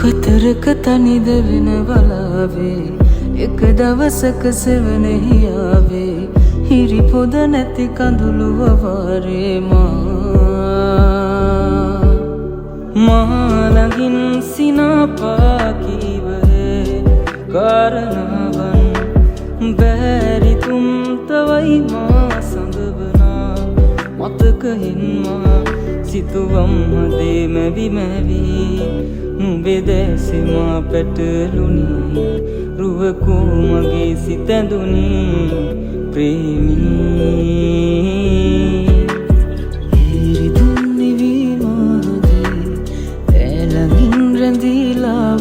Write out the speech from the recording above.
කතරක තනිද වෙන වලාවේ එක දවසක සෙවනෙහි ආවේ හිරි පොද නැති කඳුළු වවාරේ මා ළඟින් සිනාපා කීවහේ කාරණාවන් බැරි තුම් තවයි මා සඳවනා මතකහින් මා සිතුවම් හදේ මැවි මැවි නුඹේ දැසේ මා පැටලුණි රුවකෝ මගේ සිත ඇඳුනි ප්‍රේමී හිරිදුන් නිවි මාදේ ඇළඟින් රැඳීලා